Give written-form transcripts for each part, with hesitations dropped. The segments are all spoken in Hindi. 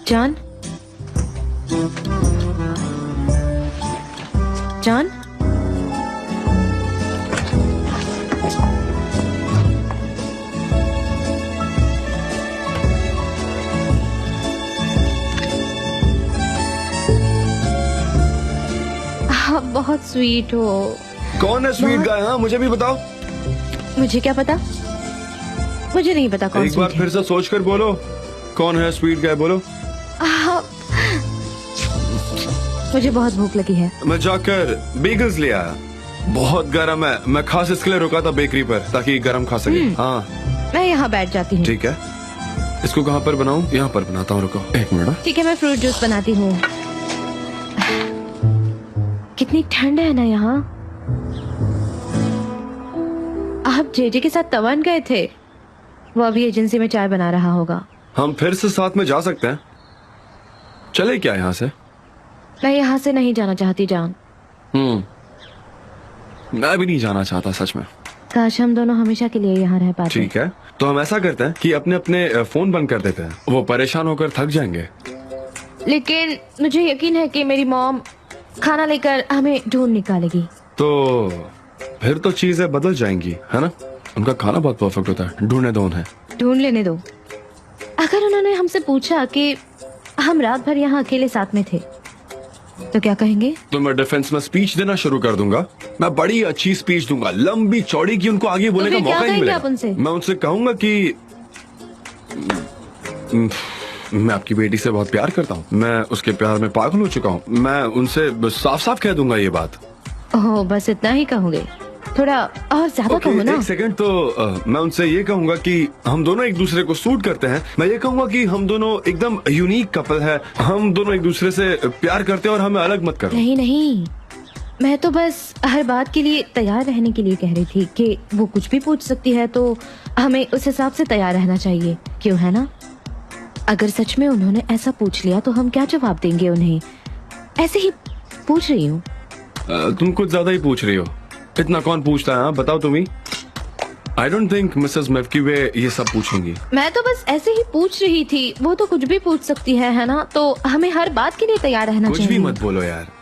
जान, जान, आप बहुत स्वीट हो। कौन है स्वीट गाय? हाँ मुझे भी बताओ। मुझे क्या पता, मुझे नहीं पता कौन एक बार स्वीट फिर से सोच कर बोलो, कौन है स्वीट गाय? बोलो। है। मुझे बहुत भूख लगी है। मैं जाकर बेगल्स ले आया, बहुत गर्म है। मैं खास इसके लिए रुका था बेकरी पर ताकि गर्म खा सके। हाँ मैं यहाँ बैठ जाती हूँ। ठीक है। इसको कहाँ पर बनाऊँ? यहाँ पर बनाता हूँ, रुको एक मिनट। ठीक है, मैं फ्रूट जूस बनाती हूँ। कितनी ठंड है ना यहाँ। आप जेजे के साथ तवान गए थे, वो अभी एजेंसी में चाय बना रहा होगा। हम फिर से साथ में जा सकते हैं? चले क्या यहाँ से? मैं यहाँ से नहीं जाना चाहती जान। मैं भी नहीं जाना चाहता सच में। काश हम दोनों हमेशा के लिए यहाँ रह पाते। ठीक है, तो हम ऐसा करते हैं कि अपने अपने फोन बंद कर देते हैं, वो परेशान होकर थक जाएंगे। लेकिन मुझे यकीन है कि मेरी मॉम खाना लेकर हमें ढूंढ निकालेगी। तो फिर तो चीजें बदल जाएंगी, है ना? उनका खाना बहुत परफेक्ट होता है। ढूंढने दो उन्हें। ढूंढ लेने दो। अगर उन्होंने हमसे पूछा कि हम रात भर यहाँ अकेले साथ में थे तो क्या कहेंगे? तो मैं डिफेंस में स्पीच देना शुरू कर दूंगा। मैं बड़ी अच्छी स्पीच दूंगा, लंबी चौड़ी, की उनको आगे बोलने का मौका ही मिलेगा। मैं उनसे कहूंगा कि मैं आपकी बेटी से बहुत प्यार करता हूँ, मैं उसके प्यार में पागल हो चुका हूँ। मैं उनसे साफ साफ कह दूंगा ये बात। ओह बस इतना ही कहोगे? थोड़ा और ज्यादा कहो ना। एक सेकंड। तो मैं उनसे ये कहूंगा कि हम दोनों एक दूसरे को सूट करते हैं। मैं ये कहूंगा कि हम दोनों एकदम यूनिक कपल है, हम दोनों एक दूसरे से प्यार करते हैं और हमें अलग मत करो। नहीं नहीं, मैं तो बस हर बात के लिए तैयार रहने के लिए कह रही थी कि वो कुछ भी पूछ सकती है तो हमें उस हिसाब से तैयार रहना चाहिए, क्यों है ना? अगर सच में उन्होंने ऐसा पूछ लिया तो हम क्या जवाब देंगे उन्हें? ऐसे ही पूछ रही हूँ। तुम कुछ ज्यादा ही पूछ रही हो। इतना कौन पूछता है? बताओ तुम ही। आई डोंट थिंक मिसेस मेवकीवे ये सब पूछेंगी। मैं तो बस ऐसे ही पूछ रही थी, वो तो कुछ भी पूछ सकती है ना? तो हमें हर बात के लिए तैयार रहना चाहिए। कुछ भी मत बोलो यार।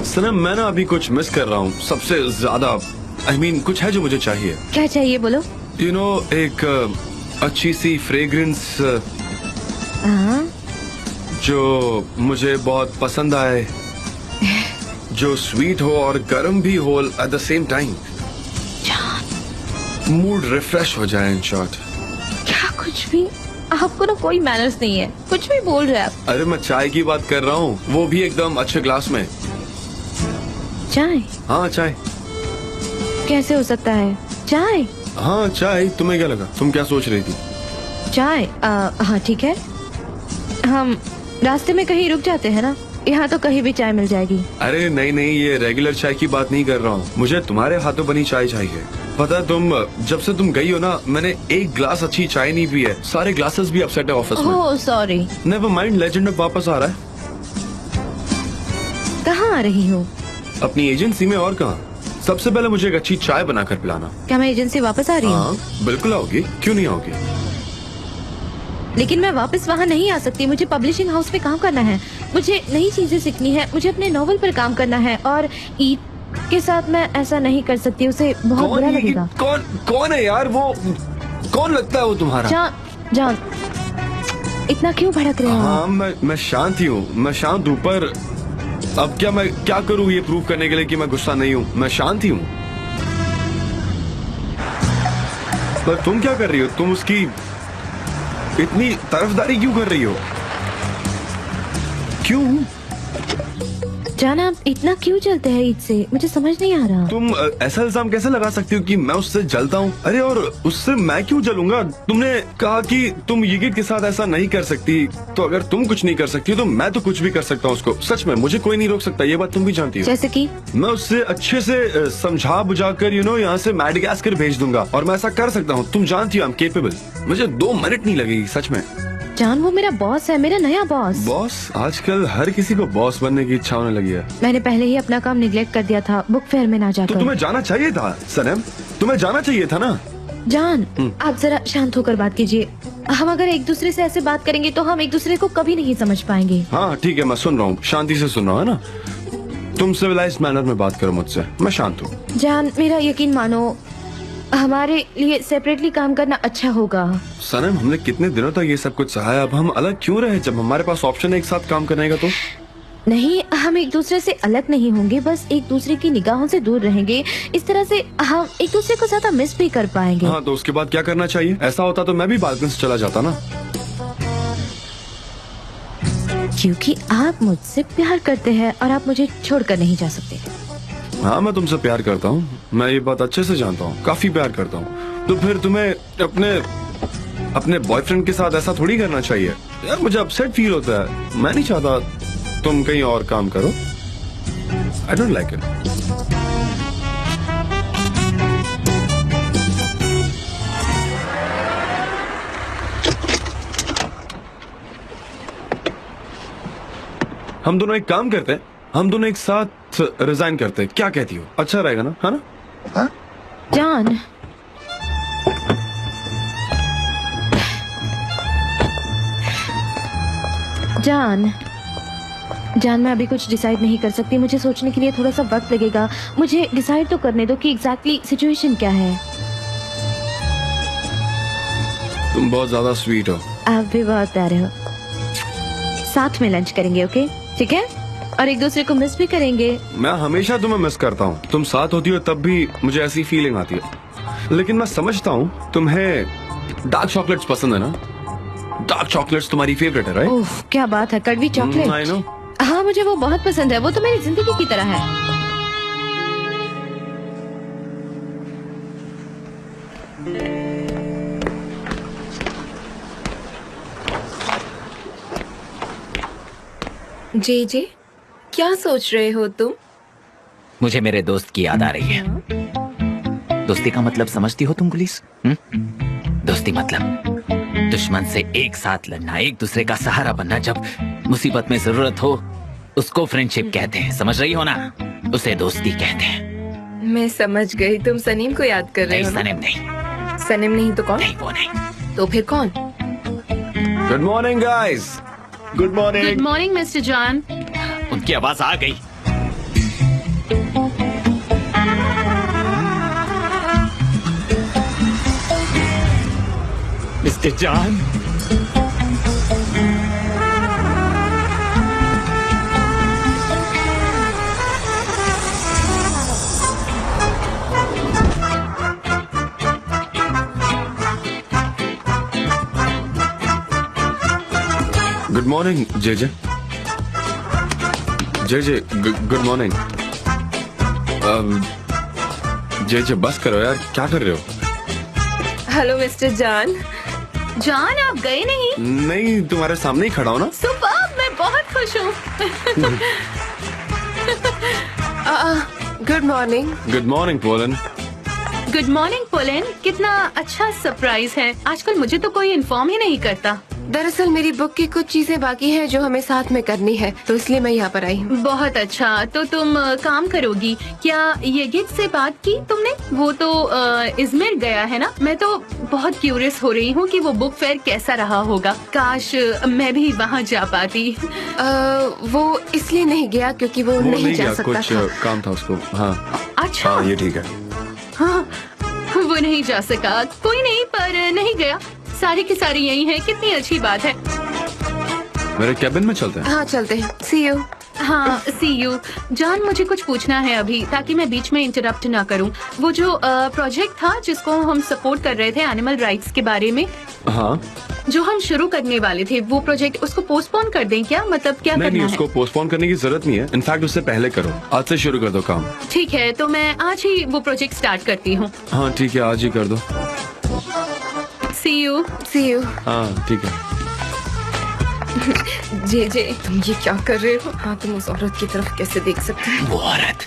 सनम मैं ना अभी कुछ मिस कर रहा हूँ सबसे ज्यादा। I mean, कुछ है जो मुझे चाहिए। क्या चाहिए बोलो? You know, एक अच्छी सी फ्रेग्रेंस जो मुझे बहुत पसंद आए, जो स्वीट हो और गर्म भी हो at the same time. Mood refresh हो जाए इन शॉर्ट। क्या कुछ भी? आपको ना कोई मैनर्स नहीं है, कुछ भी बोल रहे हैं आप। अरे मैं चाय की बात कर रहा हूँ, वो भी एकदम अच्छे ग्लास में। चाय? हाँ चाय। कैसे हो सकता है? चाय? हाँ चाय। तुम्हें क्या लगा? तुम क्या सोच रही थी? चाय? हाँ ठीक है, हम रास्ते में कहीं रुक जाते हैं ना, यहाँ तो कहीं भी चाय मिल जाएगी। अरे नहीं नहीं, ये रेगुलर चाय की बात नहीं कर रहा हूँ। मुझे तुम्हारे हाथों बनी चाय चाहिए। पता है तुम जब से तुम गई हो ना, मैंने एक ग्लास अच्छी चाय नहीं पी है। सारे ग्लासेस भी अपसेट है ऑफिस में। Oh sorry. Never mind, legend अब वापस आ रहा है। कहाँ आ रही हूँ? अपनी एजेंसी में। और कहाँ? सबसे पहले मुझे एक अच्छी चाय बनाकर पिलाना। क्या मैं एजेंसी वापस आ रही हूँ? हाँ बिल्कुल आओगी, क्यों नहीं आओगी? लेकिन मैं वापस वहाँ नहीं आ सकती, मुझे पब्लिशिंग हाउस में काम करना है, मुझे नई चीजें सीखनी है, मुझे अपने नॉवल पर काम करना है और ईद के साथ मैं ऐसा नहीं कर सकती, उसे बहुत बुरा लगेगा। कौन है यार वो? कौन लगता है वो तुम्हारा? जान इतना क्यों भड़क रहे हो? हाँ मैं शांत ही हूँ, मैं शांत हूँ, पर अब मैं क्या करूँ ये प्रूव करने के लिए कि मैं गुस्सा नहीं हूँ। मैं शांत ही हूँ। पर तुम क्या कर रही हो? तुम उसकी इतनी तरफदारी क्यों कर रही हो? क्यों? जान, आप इतना क्यों जलते हैं ईद से? मुझे समझ नहीं आ रहा। तुम ऐसा इल्जाम कैसे लगा सकती हो कि मैं उससे जलता हूँ? अरे और उससे मैं क्यों जलूंगा? तुमने कहा कि तुम यिगित के साथ ऐसा नहीं कर सकती, तो अगर तुम कुछ नहीं कर सकती तो मैं तो कुछ भी कर सकता हूँ उसको। सच में मुझे कोई नहीं रोक सकता, ये बात तुम भी जानती हो। जैसे कि मैं उससे अच्छे से समझा बुझाकर यहाँ से मैडागास्कर भेज दूंगा, और मैं ऐसा कर सकता हूँ। तुम जानती हो आई एम केपेबल। मुझे 2 मिनट नहीं लगेगी सच में। जान, वो मेरा बॉस है, मेरा नया बॉस। बॉस? आजकल हर किसी को बॉस बनने की इच्छा होने लगी है। मैंने पहले ही अपना काम निगलेक्ट कर दिया था बुक फेयर में ना तो जाकर। तुम्हें जाना चाहिए था सनम, तुम्हें जाना चाहिए था ना। जान, आप जरा शांत होकर बात कीजिए। हम अगर एक दूसरे से ऐसे बात करेंगे तो हम एक दूसरे को कभी नहीं समझ पाएंगे। हाँ ठीक है, मैं सुन रहा हूँ, शांति से सुन रहा हूँ, है ना। तुम सिविलाइज्ड मैनर में बात करो मुझसे, मैं शांत हूँ। जान, मेरा यकीन मानो, हमारे लिए सेपरेटली काम करना अच्छा होगा। सनम, हमने कितने दिनों तक ये सब कुछ सहाया, अब हम अलग क्यों रहे जब हमारे पास ऑप्शन है एक साथ काम करने का? तो नहीं, हम एक दूसरे से अलग नहीं होंगे, बस एक दूसरे की निगाहों से दूर रहेंगे। इस तरह से हम एक दूसरे को ज्यादा मिस भी कर पाएंगे। हाँ, तो उसके बाद क्या करना चाहिए? ऐसा होता तो मैं भी बालकनी से चला जाता ना। क्योंकि आप मुझसे प्यार करते हैं और आप मुझे छोड़कर नहीं जा सकते। हाँ, मैं तुमसे प्यार करता हूँ, मैं ये बात अच्छे से जानता हूँ, काफी प्यार करता हूँ। तो फिर तुम्हें अपने बॉयफ्रेंड के साथ ऐसा थोड़ी करना चाहिए यार। मुझे अपसेट फील होता है, मैं नहीं चाहता तुम कहीं और काम करो। I don't like it. हम दोनों एक काम करते हैं, हम दोनों एक साथ रिजाइन करते हैं, क्या कहती हो? अच्छा रहेगा ना, है ना? हाँ? जान, जान, मैं अभी कुछ डिसाइड नहीं कर सकती। मुझे सोचने के लिए थोड़ा सा वक्त लगेगा। मुझे डिसाइड तो करने दो कि एग्जैक्टली सिचुएशन क्या है। तुम बहुत ज्यादा स्वीट हो। आप भी बहुत प्यारे हो। साथ में लंच करेंगे, ओके? ठीक है, और एक दूसरे को मिस भी करेंगे। मैं हमेशा तुम्हें मिस करता हूँ, तुम साथ होती हो तब भी मुझे ऐसी फीलिंग आती है। लेकिन मैं समझता हूँ तुम्हें डार्क चॉकलेट्स पसंद है ना? डार्क चॉकलेट्स तुम्हारी फेवरेट है, राइट? ओह, क्या बात है, कड़वी चॉकलेट। I know. हाँ, मुझे वो बहुत पसंद है, वो तो मेरी जिंदगी की तरह है। जे, क्या सोच रहे हो तुम? मुझे मेरे दोस्त की याद आ रही है। दोस्ती का मतलब समझती हो तुम पुलिस? दोस्ती मतलब दुश्मन से एक साथ लड़ना, एक दूसरे का सहारा बनना, जब मुसीबत में जरूरत हो उसको फ्रेंडशिप कहते हैं। समझ रही हो ना? उसे दोस्ती कहते हैं। मैं समझ गई, तुम सनीम को याद कर रहे हो ना? सनीम नहीं। सनीम नहीं तो कौन? नहीं, वो नहीं। तो फिर कौन? Good morning guys. Good morning. Good morning mister John. उनकी आवाज आ गई। Mister John, good morning Jay. Good morning. Jay बस करो यार, क्या कर रहे हो? Hello mister John. जॉन, आप गए नहीं? नहीं, तुम्हारे सामने ही खड़ा हो ना। सुपर्ब, मैं बहुत खुश हूँ। Good morning. Good morning pollen. Good morning pollen. कितना अच्छा सरप्राइज है, आजकल मुझे तो कोई इन्फॉर्म ही नहीं करता। दरअसल मेरी बुक की कुछ चीजें बाकी हैं जो हमें साथ में करनी है, तो इसलिए मैं यहाँ पर आई हूँ। बहुत अच्छा, तो तुम काम करोगी क्या? ये गिट से बात की तुमने? वो तो इजमिर गया है ना? मैं तो बहुत क्यूरियस हो रही हूँ कि वो बुक फेयर कैसा रहा होगा। काश मैं भी वहाँ जा पाती। वो इसलिए नहीं गया क्योंकि वो नहीं जा सकता कुछ था। काम था उसको। हाँ अच्छा। हाँ, ये ठीक है। हाँ, वो नहीं जा सका, कोई नहीं, पर नहीं गया। सारी की सारी यही है, कितनी अच्छी बात है। मेरे कैबिन में चलते हैं। हाँ चलते हैं, सी यू। हाँ, सी यू। जान, मुझे कुछ पूछना है अभी, ताकि मैं बीच में इंटरप्ट ना करूं। वो जो प्रोजेक्ट था जिसको हम सपोर्ट कर रहे थे, एनिमल राइट्स के बारे में। हाँ, जो हम शुरू करने वाले थे वो प्रोजेक्ट, उसको पोस्टपोन कर दें क्या? मतलब क्या नहीं करना नहीं, है? उसको पोस्टपोन करने की जरूरत नहीं है। इनफैक्ट उससे पहले करो, आज से शुरू कर दो काम। ठीक है, तो मैं आज ही वो प्रोजेक्ट स्टार्ट करती हूँ। हाँ ठीक है, आज ही कर दो। सी यू। हाँ ठीक है। जे तुम ये क्या कर रहे हो? हाँ, तुम उस औरत की तरफ कैसे देख सकते हो? वो औरत,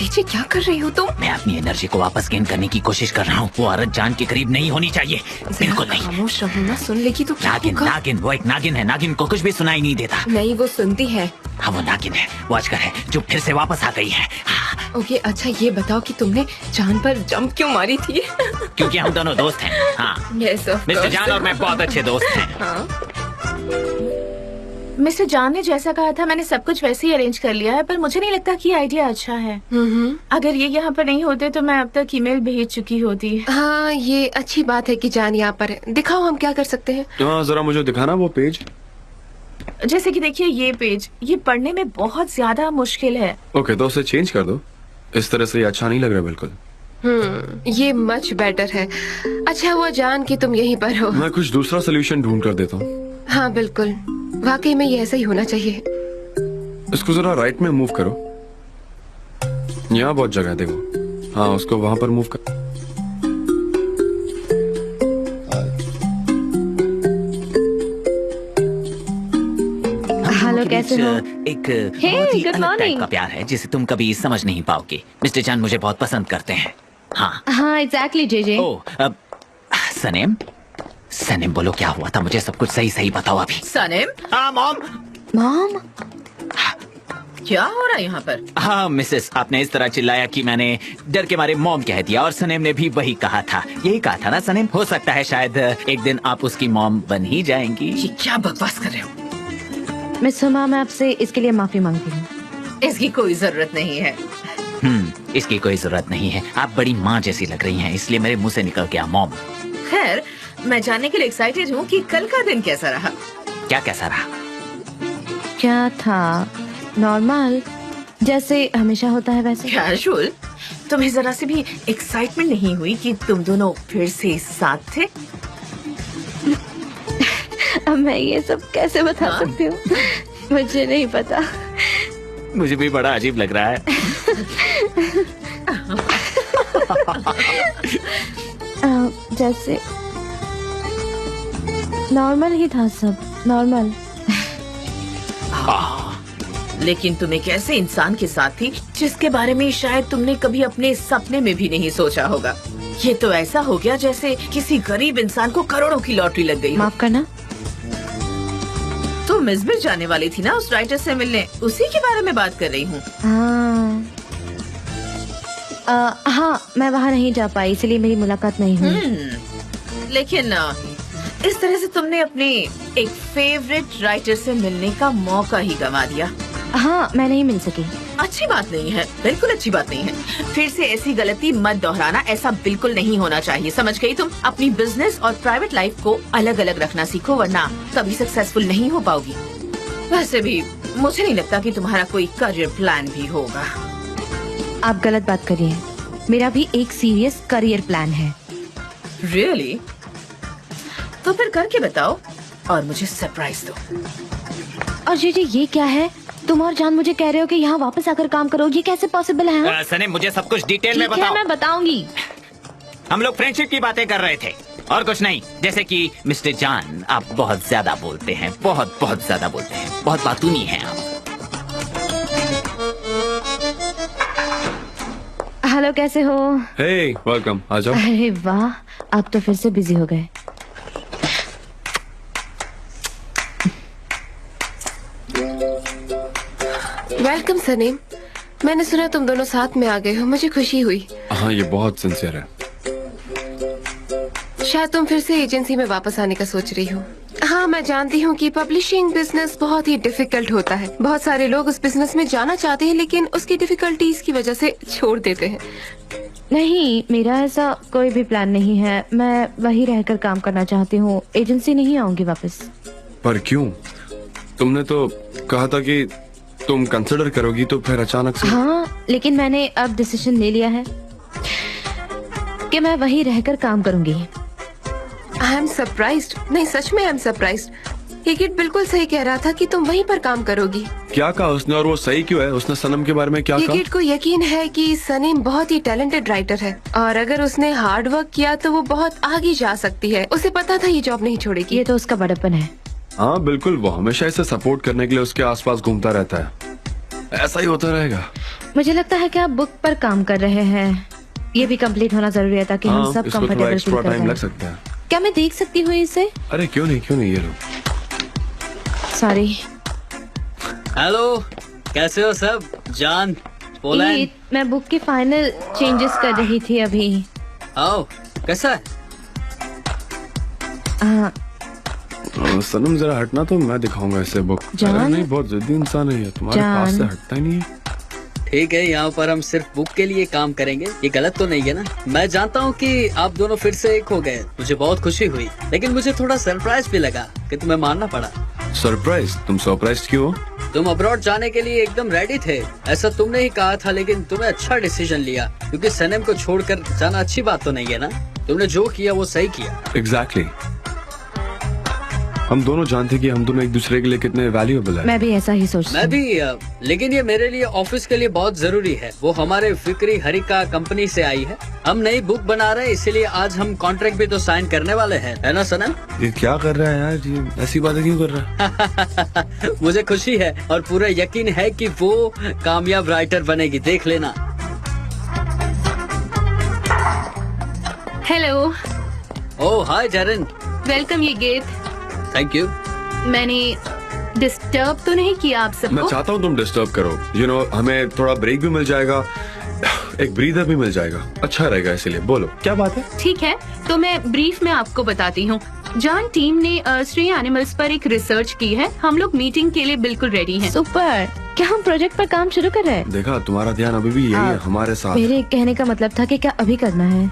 जे क्या कर रही हो तुम? मैं अपनी एनर्जी को वापस गेन करने की कोशिश कर रहा हूँ। वो औरत जान के करीब नहीं होनी चाहिए, बिल्कुल नहीं। खामोश रहो ना, सुन लेगी तो क्या नागिन, होगा? नागिन, वो एक नागिन है। नागिन को कुछ भी सुनाई नहीं देता। नहीं, वो सुनती है। हाँ, वो नागिन है, वो अजगर है जो फिर से वापस आ गई है। हाँ, ओके, अच्छा ये बताओ कि तुमने जान पर जंप क्यों मारी थी? क्योंकि हम दोनों दोस्त हैं। हाँ, Yes, of मिस्टर course. जान और मैं बहुत अच्छे दोस्त हैं। हाँ, मिस्टर जान ने जैसा कहा था मैंने सब कुछ वैसे ही अरेंज कर लिया है, पर मुझे नहीं लगता कि ये आइडिया अच्छा है। अगर ये यहाँ पर नहीं होते तो मैं अब तक ईमेल भेज चुकी होती। हाँ, ये अच्छी बात है कि जान यहाँ पर है। दिखाओ हम क्या कर सकते हैं। हाँ जरा मुझे दिखाना वो पेज। जैसे कि देखिए ये पेज, ये पढ़ने में बहुत ज्यादा मुश्किल है। ओके, तो उसे चेंज कर दो। इस तरह से ये अच्छा नहीं लग रहा बिल्कुल। ये मच बेटर है। अच्छा हुआ जान कि तुम यहीं पर हो। मैं कुछ दूसरा सोल्यूशन ढूंढ कर देता हूँ। हाँ बिल्कुल, वाकई में ये ऐसा ही होना चाहिए। इसको जरा राइट में मूव करो। यहाँ बहुत जगह है, देखो। हाँ, उसको वहां पर मूव कर। हेलो, के कैसे बीच, हो? एक Hey, बहुत ही good अलग टाइप morning. का प्यार है जिसे तुम कभी समझ नहीं पाओगे। मिस्टर जान मुझे बहुत पसंद करते हैं। हाँ। हाँ एग्जैक्टली जे। ओ, अब सनेम, सनेम बोलो क्या हुआ था? मुझे सब कुछ सही सही बताओ अभी। सनेम, हाँ मॉम। मॉम, क्या हो रहा है यहाँ पर? हाँ मिसेस, आपने इस तरह चिल्लाया कि मैंने डर के मारे मॉम कह दिया और सनेम ने भी वही कहा था। यही कहा था ना सनेम? हो सकता है शायद एक दिन आप उसकी मॉम बन ही जाएंगी। ये क्या बकवास कर रहे हो? मिस हुमा, मैं आपसे इसके लिए माफी मांगती हूँ। इसकी कोई जरूरत नहीं है। इसकी कोई जरूरत नहीं है। आप बड़ी माँ जैसी लग रही हैं, इसलिए मेरे मुंह से निकल गया मॉम। खैर, मैं जानने के लिए एक्साइटेड हूँ कि कल का दिन कैसा रहा। क्या कैसा रहा? क्या था? नॉर्मल, जैसे हमेशा होता है वैसे। कैजुअल। तुम्हें जरा से भी एक्साइटमेंट नहीं हुई कि तुम दोनों फिर से साथ थे? अब मैं ये सब कैसे बता सकती हूँ? मुझे नहीं पता। मुझे भी बड़ा अजीब लग रहा है। जैसे नॉर्मल ही था सब, नॉर्मल। लेकिन तुम एक ऐसे इंसान के साथ थी जिसके बारे में शायद तुमने कभी अपने सपने में भी नहीं सोचा होगा। ये तो ऐसा हो गया जैसे किसी गरीब इंसान को करोड़ों की लॉटरी लग गई हो। माफ करना। तुम मिसबिर जाने वाली थी ना उस राइटर से मिलने, उसी के बारे में बात कर रही हूँ। हाँ, मैं वहाँ नहीं जा पाई, इसलिए मेरी मुलाकात नहीं हुई। लेकिन इस तरह से तुमने अपने एक फेवरेट राइटर से मिलने का मौका ही गंवा दिया। हाँ, मैं नहीं मिल सकी। अच्छी बात नहीं है, बिल्कुल अच्छी बात नहीं है। फिर से ऐसी गलती मत दोहराना, ऐसा बिल्कुल नहीं होना चाहिए, समझ गई तुम? अपनी बिजनेस और प्राइवेट लाइफ को अलग अलग रखना सीखो, वरना कभी सक्सेसफुल नहीं हो पाओगी। वैसे भी मुझे नहीं लगता कि तुम्हारा कोई करियर प्लान भी होगा। आप गलत बात कर रही हैं। मेरा भी एक सीरियस करियर प्लान है। रियली? तो फिर करके बताओ और मुझे सरप्राइज दो। और जी ये क्या है? तुम और जान मुझे कह रहे हो कि यहाँ वापस आकर काम करो, ये कैसे पॉसिबल है? हाँ? सनेम, मुझे सब कुछ डिटेल में ठीक है, बताओ। मैं बताऊंगी। हम लोग फ्रेंडशिप की बातें कर रहे थे और कुछ नहीं। जैसे कि मिस्टर जान, आप बहुत ज्यादा बोलते हैं, बहुत बहुत ज्यादा बोलते हैं, बहुत बातूनी हैं आप। हेलो, कैसे हो? हे, वेलकम, आ जाओ। अरे वाह, आप तो फिर से बिजी हो गए। वेलकम सनीम। मैंने सुना तुम दोनों साथ में आ गए हो, मुझे खुशी हुई। हाँ, ये बहुत सिंसियर है। शायद तुम फिर से एजेंसी में वापस आने का सोच रही हो। हाँ, मैं जानती हूँ कि पब्लिशिंग बिजनेस बहुत ही डिफिकल्ट होता है। बहुत सारे लोग उस बिजनेस में जाना चाहते हैं लेकिन उसकी डिफिकल्टीज की वजह से छोड़ देते हैं। नहीं, मेरा ऐसा कोई भी प्लान नहीं है। मैं वहीं रहकर काम करना चाहती हूँ, एजेंसी नहीं आऊंगी वापस। पर क्यों? तुमने तो कहा था कि तुम कंसिडर करोगी, तो फिर अचानक से। हाँ, लेकिन मैंने अब डिसीजन ले लिया है कि मैं वहीं रहकर काम करूंगी। I am surprised. नहीं, सच में आई एम सरप्राइज्ड। ये गिट बिल्कुल सही कह रहा था कि तुम वहीं पर काम करोगी। क्या कहा उसने, और वो सही क्यों है? उसने सनम के बारे में क्या ये कहा? गिट को यकीन है कि सनीम बहुत ही टैलेंटेड राइटर है और अगर उसने हार्ड वर्क किया तो वो बहुत आगे जा सकती है। उसे पता था ये जॉब नहीं छोड़ेगी। ये तो उसका बड़प्पन है। हाँ बिल्कुल, वो हमेशा इसे सपोर्ट करने के लिए उसके आसपास घूमता रहता है। ऐसा ही होता रहेगा। मुझे लगता है कि आप बुक पर काम कर रहे हैं। ये भी कंप्लीट होना जरूरी है ताकि हम सब इसको थोड़ा कंफर्टेबल एक्स्ट्रा फील टाइम कर लग पाएं। सकता है। क्या मैं देख सकती हूँ इसे? अरे क्यों नहीं ये लो। सॉरी। हेलो, कैसे हो सब? जान, पोलैंड। मैं बुक के फाइनल चेंजेस कर रही थी अभी। आओ, कैसा है? हाँ, सनम जरा हटना तो मैं दिखाऊंगा इसे बुक। जान? अरे नहीं, बहुत जिद्दी इंसान है ये, तुम्हारे पास से जान? हटता ही नहीं है। ठीक है, यहाँ पर हम सिर्फ बुक के लिए काम करेंगे। ये गलत तो नहीं है ना? मैं जानता हूँ कि आप दोनों फिर से एक हो गए। मुझे बहुत खुशी हुई, लेकिन मुझे थोड़ा सरप्राइज भी लगा कि तुम्हें मानना पड़ा। सरप्राइज? तुम सरप्राइज क्यों हो? तुम अब्रॉड जाने के लिए एकदम रेडी थे, ऐसा तुमने ही कहा था, लेकिन तुमने अच्छा डिसीजन लिया क्योंकि सनम को छोड़कर जाना अच्छी बात तो नहीं है ना? तुमने जो किया वो सही किया। एग्जैक्टली। हम दोनों जानते कि हम दोनों एक दूसरे के लिए कितने वैल्यूएबल है। मैं भी ऐसा ही सोचती मैं हूँ। भी लेकिन ये मेरे लिए ऑफिस के लिए बहुत जरूरी है। वो हमारे फिक्री हरिका कंपनी से आई है। हम नई बुक बना रहे हैं, इसीलिए आज हम कॉन्ट्रैक्ट भी तो साइन करने वाले हैं, है ना सनम? ये क्या कर रहा है यार, ये ऐसी बातें क्यों कर रहा है? मुझे खुशी है और पूरा यकीन है कि वो कामयाब राइटर बनेगी, देख लेना। हेलो, ओह हाय जरन। वेलकम। ये गेट थैंक यू। मैंने डिस्टर्ब तो नहीं किया आप मैं सबको? चाहता हूँ तुम डिस्टर्ब करो। यू नो, हमें थोड़ा ब्रेक भी मिल जाएगा, एक ब्रीदर भी मिल जाएगा, अच्छा रहेगा। इसीलिए बोलो क्या बात है। ठीक है, तो मैं ब्रीफ में आपको बताती हूँ। जान टीम ने स्ट्रे एनिमल्स पर एक रिसर्च की है। हम लोग मीटिंग के लिए बिल्कुल रेडी हैं। सुपर। क्या हम प्रोजेक्ट पर काम शुरू कर रहे हैं? देखा, तुम्हारा ध्यान अभी भी यही है हमारे साथ। मेरे कहने का मतलब था कि क्या अभी करना है?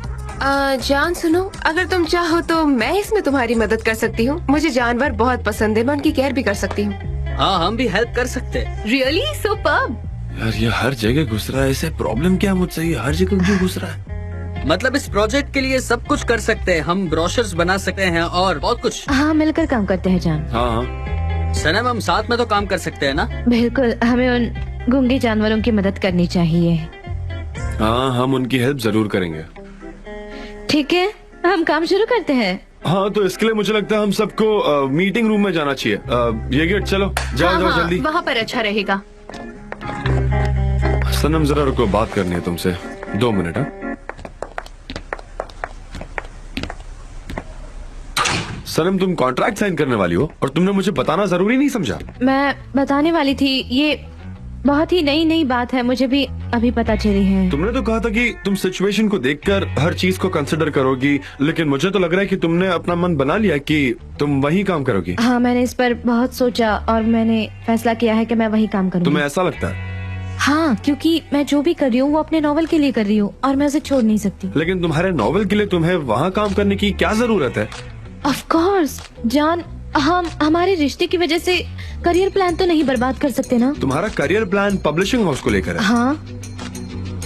जान सुनो, अगर तुम चाहो तो मैं इसमें तुम्हारी मदद कर सकती हूँ। मुझे जानवर बहुत पसंद है, मैं उनकी केयर भी कर सकती हूँ। हाँ, हम भी हेल्प कर सकते हैं। Really superb. यार ये हर जगह घुस रहा है, इसे प्रॉब्लम क्या मुझसे? ये हर जगह क्यों घुस रहा है? मतलब इस प्रोजेक्ट के लिए सब कुछ कर सकते हैं। हम ब्रोशर्स बना सकते हैं और बहुत कुछ। हाँ, मिलकर काम करते हैं जान। हाँ सनम, हम साथ में तो काम कर सकते हैं ना? बिल्कुल, हमें उन गूंगे जानवरों की मदद करनी चाहिए। हाँ, हम उनकी हेल्प जरूर करेंगे। ठीक है, हम काम शुरू करते हैं। हाँ, तो इसके लिए मुझे लगता है हम सबको मीटिंग रूम में जाना चाहिए। ये गेट चलो, जाओ जाओ जल्दी। वहाँ पर अच्छा रहेगा। सनम जरा रुको, बात करनी है तुमसे। 2 मिनट। हाँ सनम, तुम कॉन्ट्रैक्ट साइन करने वाली हो और तुमने मुझे बताना जरूरी नहीं समझा? मैं बताने वाली थी, ये बहुत ही नई बात है, मुझे भी अभी पता चली है। तुमने तो कहा था कि तुम सिचुएशन को देखकर हर चीज को कंसिडर करोगी, लेकिन मुझे तो लग रहा है कि तुमने अपना मन बना लिया कि तुम वही काम करोगी। हाँ, मैंने इस पर बहुत सोचा और मैंने फैसला किया है कि मैं वही काम करूंगी। तुम्हें ऐसा लगता है? हाँ, क्योंकि मैं जो भी कर रही हूँ वो अपने नॉवल के लिए कर रही हूँ और मैं उसे छोड़ नहीं सकती। लेकिन तुम्हारे नॉवल के लिए तुम्हें वहाँ काम करने की क्या जरूरत है? ऑफ कोर्स जान, हम हमारे रिश्ते की वजह से करियर प्लान तो नहीं बर्बाद कर सकते ना। तुम्हारा करियर प्लान पब्लिशिंग हाउस को लेकर है। हाँ,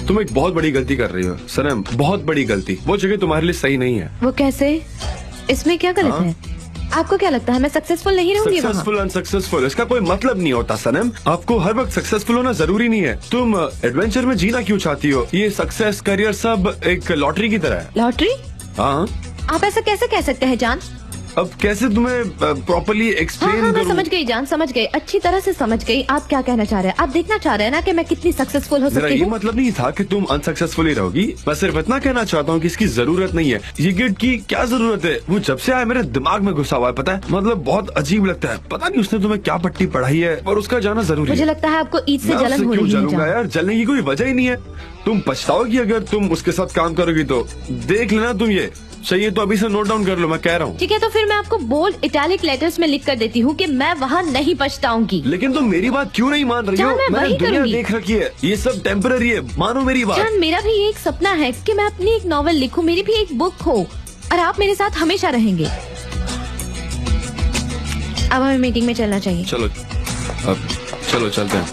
तुम एक बहुत बड़ी गलती कर रही हो सनम, बहुत बड़ी गलती। वो जगह तुम्हारे लिए सही नहीं है। वो कैसे? इसमें क्या गलत हाँ? है? आपको क्या लगता है मैं सक्सेसफुल नहीं रहूंगी वहाँ? सक्सेसफुल अनसक्सेसफुल इसका कोई मतलब नहीं होता सनम। आपको हर वक्त सक्सेसफुल होना जरूरी नहीं है। तुम एडवेंचर में जीना क्यों चाहती हो? ये सक्सेस करियर सब एक लॉटरी की तरह है। लॉटरी? हाँ, आप ऐसा कैसे कह सकते हैं जान? अब कैसे तुम्हें प्रॉपर्ली हाँ एक्सप्लेन हाँ, मैं करूं? समझ गई जान, समझ गई, अच्छी तरह से समझ गई। आप क्या कहना चाह रहे हैं? आप देखना चाह रहे हैं ना कि मैं कितनी सक्सेसफुल हो मेरा सकती ये हूँ। मतलब नहीं था कि तुम अनसक्सेसफुल ही रहोगी। मैं सिर्फ इतना कहना चाहता हूँ कि इसकी जरूरत नहीं है। ये गिट की क्या जरूरत है? वो जब से आया मेरे दिमाग में घुसा हुआ है, पता है? मतलब बहुत अजीब लगता है। पता नहीं उसने तुम्हें क्या पट्टी पढ़ाई है, पर उसका जाना जरूरी मुझे है। लगता है आपको ईद से मैं जलन उससे हो क्यों रही है जलूंगा जान। यार? जलने की कोई वजह ही नहीं है। तुम पछताओगी अगर तुम उसके साथ काम करोगी तो। देख लेना तुम, ये चाहिए तो अभी से नोट डाउन कर लो, मैं कह रहा हूँ। ठीक है, तो फिर मैं आपको बोल्ड इटैलिक लेटर्स में लिख कर देती हूँ कि मैं वहाँ नहीं पछताऊंगी। लेकिन तुम मेरी बात क्यों नहीं मान रही जान, हो? मैं मैंने वही दुनिया करूंगी। देख रखी है, ये सब टेम्पररी है, मानो मेरी बात। जान, मेरा भी एक सपना है कि मैं अपनी एक नॉवल लिखूं, मेरी भी एक बुक हो और आप मेरे साथ हमेशा रहेंगे। अब हमें मीटिंग में चलना चाहिए। चलो अब चलो चलते हैं।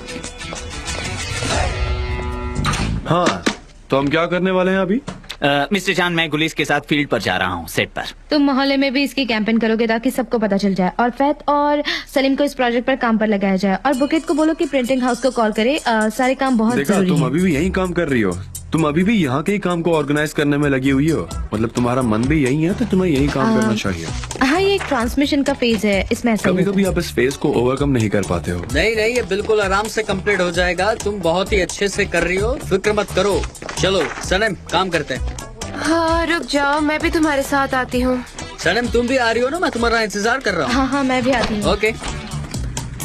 हाँ, तो हम क्या करने वाले हैं अभी? मिस्टर जान, मैं गुलीस के साथ फील्ड पर जा रहा हूँ, सेट पर। तुम मोहल्ले में भी इसकी कैंपेन करोगे ताकि सबको पता चल जाए और फैत और सलीम को इस प्रोजेक्ट पर काम पर लगाया जाए और बुकेत को बोलो कि प्रिंटिंग हाउस को कॉल करे। सारे काम बहुत देखा, जरूरी तुम है। अभी भी यही काम कर रही हो। तुम अभी भी यहाँ के ही काम को ऑर्गेनाइज करने में लगी हुई हो। मतलब तुम्हारा मन भी यही है, तो तुम्हें यही काम करना चाहिए। हाँ, ये एक ट्रांसमिशन का फेज है, इसमें ऐसा ही कभी होता कभी आप इस फेज को ओवरकम नहीं कर पाते हो। नहीं नहीं, ये बिल्कुल आराम से कंप्लीट हो जाएगा। तुम बहुत ही अच्छे से कर रही हो, फिक्र मत करो। चलो सनम, काम करते हैं। हाँ रुक जाओ, मैं भी तुम्हारे साथ आती हूँ। सनम तुम भी आ रही हो ना? मैं तुम्हारा इंतजार कर रहा हूँ। हाँ हाँ, मैं भी आती हूँ। ओके।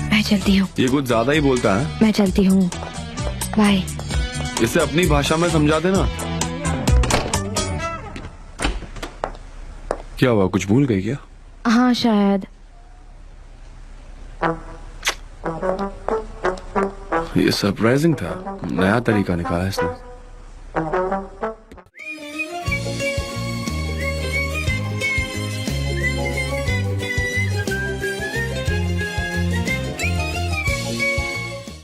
मैं चलती हूँ। ये कुछ ज्यादा ही बोलता है। मैं चलती हूँ, बाय। इसे अपनी भाषा में समझा देना। क्या हुआ, कुछ भूल गई क्या? हाँ शायद। ये सरप्राइजिंग था, नया तरीका निकाला इसने।